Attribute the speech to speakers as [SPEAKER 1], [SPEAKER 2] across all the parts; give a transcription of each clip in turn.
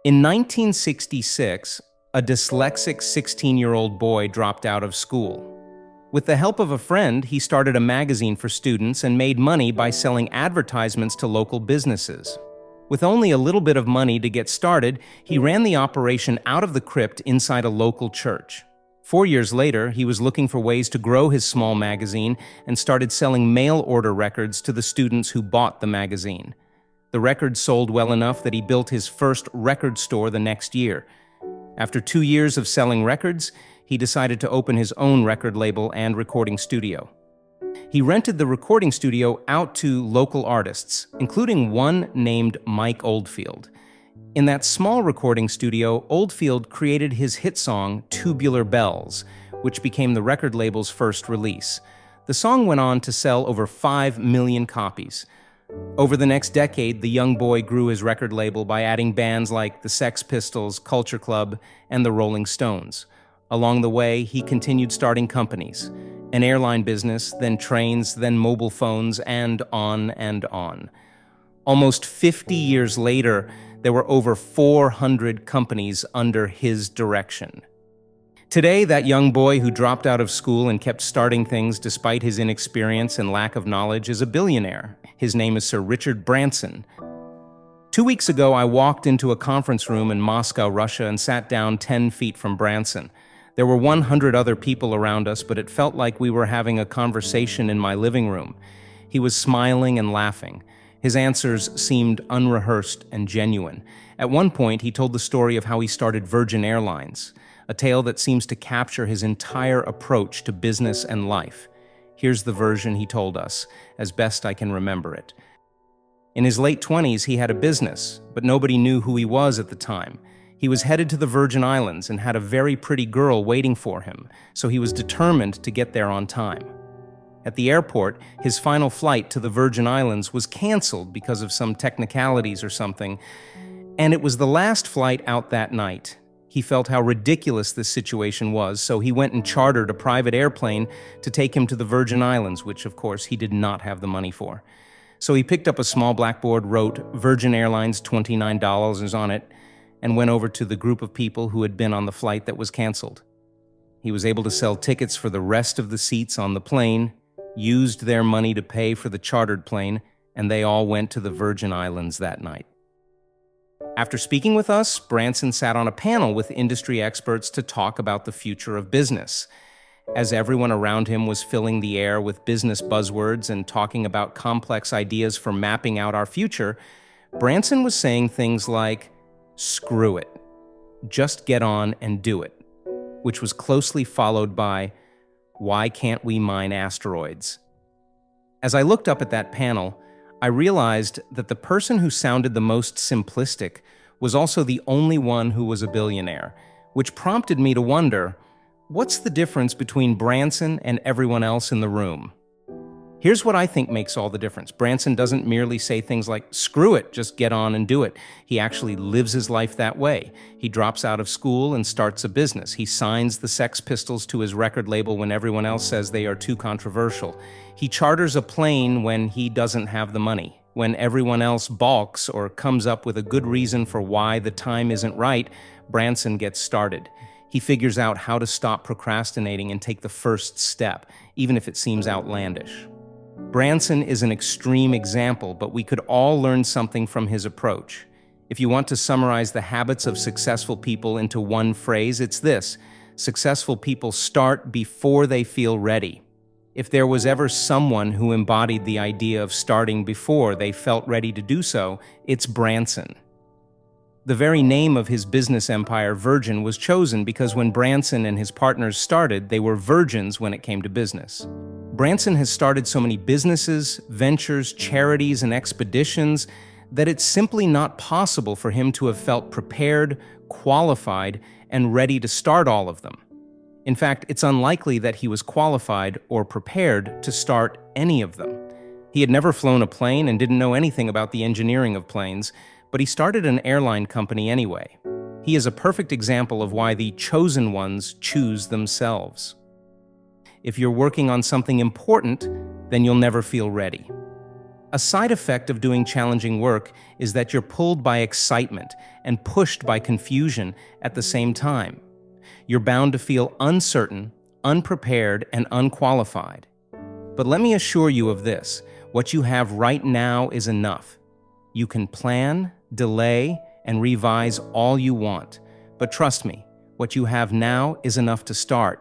[SPEAKER 1] In 1966, a dyslexic 16-year-old boy dropped out of school. With the help of a friend, he started a magazine for students and made money by selling advertisements to local businesses. With only a little bit of money to get started, he ran the operation out of the crypt inside a local church. 4 years later, he was looking for ways to grow his small magazine and started selling mail-order records to the students who bought the magazine. The records sold well enough that he built his first record store the next year. After 2 years of selling records, he decided to open his own record label and recording studio. He rented the recording studio out to local artists, including one named Mike Oldfield. In that small recording studio, Oldfield created his hit song, Tubular Bells, which became the record label's first release. The song went on to sell over 5 million copies. Over the next decade, the young boy grew his record label by adding bands like the Sex Pistols, Culture Club, and the Rolling Stones. Along the way, he continued starting companies, an airline business, then trains, then mobile phones, and on and on. Almost 50 years later, there were over 400 companies under his direction. Today, that young boy who dropped out of school and kept starting things despite his inexperience and lack of knowledge is a billionaire. His name is Sir Richard Branson. 2 weeks ago, I walked into a conference room in Moscow, Russia, and sat down 10 feet from Branson. There were 100 other people around us, but it felt like we were having a conversation in my living room. He was smiling and laughing. His answers seemed unrehearsed and genuine. At one point, he told the story of how he started Virgin Airlines, a tale that seems to capture his entire approach to business and life. Here's the version he told us, as best I can remember it. In his late 20s, he had a business, but nobody knew who he was at the time. He was headed to the Virgin Islands and had a very pretty girl waiting for him, so he was determined to get there on time. At the airport, his final flight to the Virgin Islands was canceled because of some technicalities or something, and it was the last flight out that night. He felt how ridiculous this situation was, so he went and chartered a private airplane to take him to the Virgin Islands, which, of course, he did not have the money for. So he picked up a small blackboard, wrote Virgin Airlines $29 on it, and went over to the group of people who had been on the flight that was canceled. He was able to sell tickets for the rest of the seats on the plane, used their money to pay for the chartered plane, and they all went to the Virgin Islands that night. After speaking with us, Branson sat on a panel with industry experts to talk about the future of business. As everyone around him was filling the air with business buzzwords and talking about complex ideas for mapping out our future, Branson was saying things like, "Screw it. Just get on and do it," which was closely followed by, "Why can't we mine asteroids?" As I looked up at that panel, I realized that the person who sounded the most simplistic was also the only one who was a billionaire, which prompted me to wonder, what's the difference between Branson and everyone else in the room? Here's what I think makes all the difference. Branson doesn't merely say things like, "Screw it, just get on and do it." He actually lives his life that way. He drops out of school and starts a business. He signs the Sex Pistols to his record label when everyone else says they are too controversial. He charters a plane when he doesn't have the money. When everyone else balks or comes up with a good reason for why the time isn't right, Branson gets started. He figures out how to stop procrastinating and take the first step, even if it seems outlandish. Branson is an extreme example, but we could all learn something from his approach. If you want to summarize the habits of successful people into one phrase, it's this: successful people start before they feel ready. If there was ever someone who embodied the idea of starting before they felt ready to do so, it's Branson. The very name of his business empire, Virgin, was chosen because when Branson and his partners started, they were virgins when it came to business. Branson has started so many businesses, ventures, charities, and expeditions that it's simply not possible for him to have felt prepared, qualified, and ready to start all of them. In fact, it's unlikely that he was qualified or prepared to start any of them. He had never flown a plane and didn't know anything about the engineering of planes, but he started an airline company anyway. He is a perfect example of why the chosen ones choose themselves. If you're working on something important, then you'll never feel ready. A side effect of doing challenging work is that you're pulled by excitement and pushed by confusion at the same time. You're bound to feel uncertain, unprepared, and unqualified. But let me assure you of this: what you have right now is enough. You can plan, delay, and revise all you want. But trust me, what you have now is enough to start.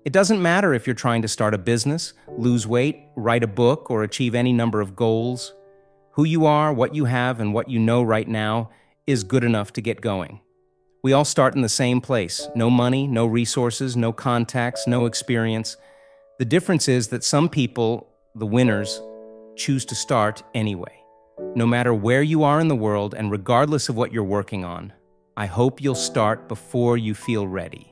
[SPEAKER 1] It doesn't matter if you're trying to start a business, lose weight, write a book, or achieve any number of goals. Who you are, what you have, and what you know right now is good enough to get going. We all start in the same place: no money, no resources, no contacts, no experience. The difference is that some people, the winners, choose to start anyway. No matter where you are in the world and regardless of what you're working on, I hope you'll start before you feel ready.